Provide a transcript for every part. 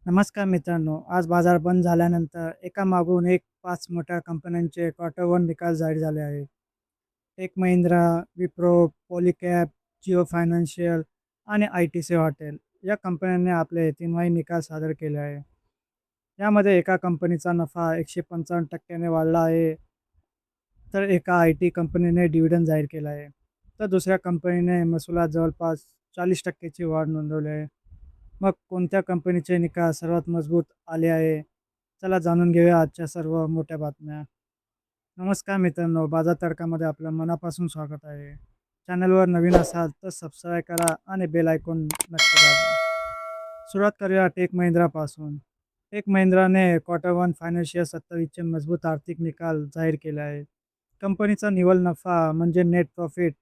नमस्कार मित्रांनो, आज बाजार बंद झाल्यानंतर एकामागून एक 5 मोठ्या कंपन्यांचे क्वार्टर वन निकाल जाहीर झाले आहेत. टेक महिंद्रा, विप्रो, पॉलीकॅब, जिओ फायनान्शियल आणि ITC हॉटेल या कंपन्यांनी आपले तिमाही निकाल सादर केले आहे. यामध्ये एका कंपनीचा नफा 155% वाढला आहे, तर एका IT कंपनीने डिव्हिडंड जाहीर केला आहे. तर दुसऱ्या कंपनीने महसुलात जवळपास 40% ची वाढ नोंदवली आहे. मग कोणत्या कंपनीचे निकाल सर्वात मजबूत आले आहे? चला जाणून घेऊया आजच्या सर्व मोठ्या बातम्या. नमस्कार मित्रांनो, बाजार तडकामध्ये आपलं मनापासून स्वागत आहे. चॅनलवर नवीन असाल तर सबस्क्राईब करा आणि बेल आयकॉन नक्की दाबा. सुरुवात करूया टेक महिंद्रापासून. टेक महिंद्राने क्वार्टर वन फायनान्शियल 27चे मजबूत आर्थिक निकाल जाहीर केले आहेत. कंपनीचा निव्वळ नफा म्हणजे नेट प्रॉफिट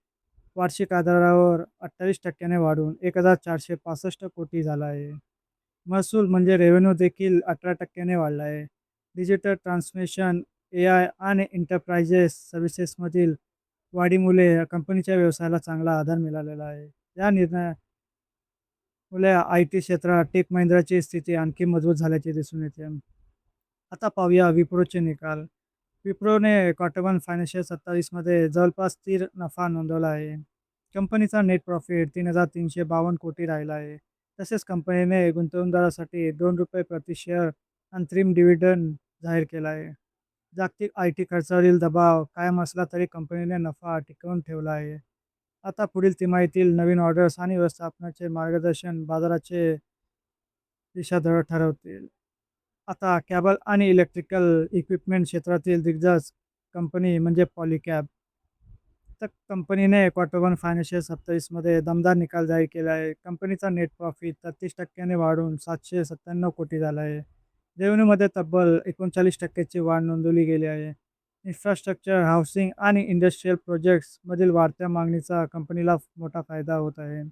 वार्षिक आधारावर 28% वाढून 1,465 कोटी झाला आहे. महसूल म्हणजे रेव्हेन्यू देखील 18% वाढला आहे. डिजिटल ट्रान्सफॉर्मेशन, AI आणि एंटरप्राइजेस सर्व्हिसेसमधील वाढीमुळे कंपनीच्या व्यवसायाला चांगला आधार मिळालेला आहे. या निर्णयामुळे IT क्षेत्रात टेक महिंद्राची स्थिती आणखी मजबूत झाल्याचे दिसून येते. आता पाहूया विप्रोचे निकाल. विप्रोने क्वार्टर वन फायनान्शियल 27 जवळपास स्थिर नफा नोंदवला आहे. कंपनीचा नेट प्रॉफिट 3,352 कोटी राहिला आहे. तसेच कंपनीने गुंतवणूकदारासाठी ₹2 प्रति शेअर अंतरिम डिव्हिडंड जाहीर केला आहे. जागतिक IT खर्चावरील दबाव कायम असला तरी कंपनीने नफा टिकवून ठेवला आहे. आता पुढील तिमाहीतील नवीन ऑर्डर्स आणि व्यवस्थापनाचे मार्गदर्शन बाजाराचे दिशा ठरवतील. आता कॅबल आणि इलेक्ट्रिकल इक्विपमेंट क्षेत्रातील दिग्गज कंपनी म्हणजे पॉलीकॅब. तर कंपनीने क्वार्टर वन फायनान्शियल 27 दमदार निकाल जाहीर केला आहे. कंपनीचा नेट प्रॉफिट 33% ने वाढून 797 कोटी झाला आहे. रेव्हेन्यूमध्ये तब्बल 39% ची वाढ नोंदवली गेली आहे. इन्फ्रास्ट्रक्चर, हाऊसिंग आणि इंडस्ट्रियल प्रोजेक्ट्समधील वाढत्या मागणीचा कंपनीला मोठा फायदा होत आहे.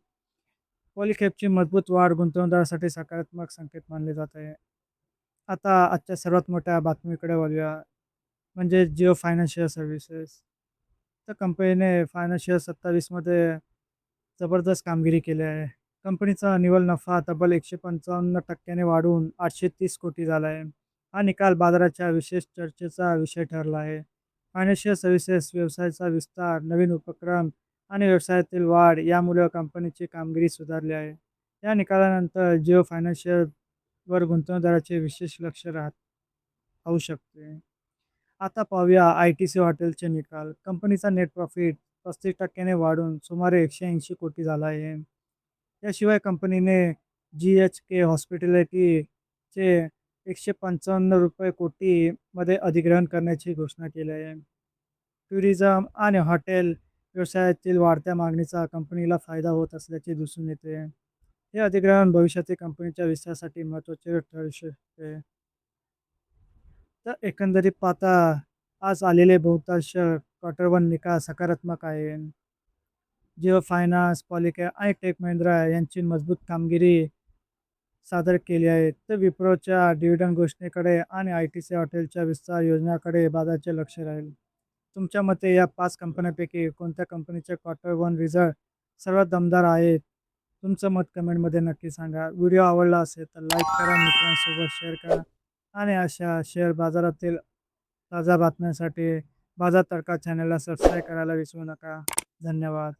पॉलीकॅबची मजबूत वाढ गुंतवणूकदारासाठी सकारात्मक संकेत मानले जात आहे. आता आजच्या सर्वात मोठ्या बातमीकडे वळूया, म्हणजे जिओ फायनान्शियल सर्व्हिसेस. तर कंपनीने फायनान्शियल 27 जबरदस्त कामगिरी केली आहे. कंपनीचा निव्वळ नफा तब्बल 155% ने वाढून 830 कोटी झाला आहे. हा निकाल बाजाराच्या विशेष चर्चेचा विषय ठरला आहे. फायनान्शियल सर्व्हिसेस व्यवसायाचा विस्तार, नवीन उपक्रम आणि व्यवसायातील वाढ यामुळे कंपनीची कामगिरी सुधारली आहे. या निकालानंतर जिओ फायनान्शियलवर गुंतवणूकदाराचे विशेष लक्ष राहू शकते. आता पाहूया ITC हॉटेलचे निकाल. कंपनीचा नेट प्रॉफिट 35% ने वाढून सुमारे 180 कोटी झाला आहे. याशिवाय कंपनीने GHK हॉस्पिटॅलिटीचे ₹155 कोटी मध्ये अधिग्रहण करण्याची घोषणा केली आहे. टुरिझम आणि हॉटेल व्यवसायातील वाढत्या मागणीचा कंपनीला फायदा होत असल्याचे दिसून येते. हे अधिग्रहण भविष्यातील कंपनीच्या विस्तारासाठी महत्त्वाचे ठरू शकते. तर एकंदरीत पाहता आज आलेले बहुतांश क्वार्टर वन निकाल सकारात्मक आहे. जिओ फायनान्स, पॉलीकॅब आणि टेक महिंद्रा यांची मजबूत कामगिरी सादर केली आहे. तर विप्रोच्या डिव्हिडंड घोषणेकडे आणि ITC हॉटेलच्या विस्तार योजनाकडे बाजाराचे लक्ष राहील. तुमच्या मते या 5 कंपन्यांपैकी कोणत्या कंपनीचे क्वार्टर वन रिझल्ट सर्वात दमदार आहेत? तुमचं मत कमेंटमध्ये नक्की सांगा. व्हिडिओ आवडला असेल तर लाईक करा, मित्रांसोबत शेअर करा आणि अशा शेअर बाजारातील ताज्या बातम्यांसाठी बाजार तडका चॅनलला सबस्क्राईब करायला विसरू नका. धन्यवाद.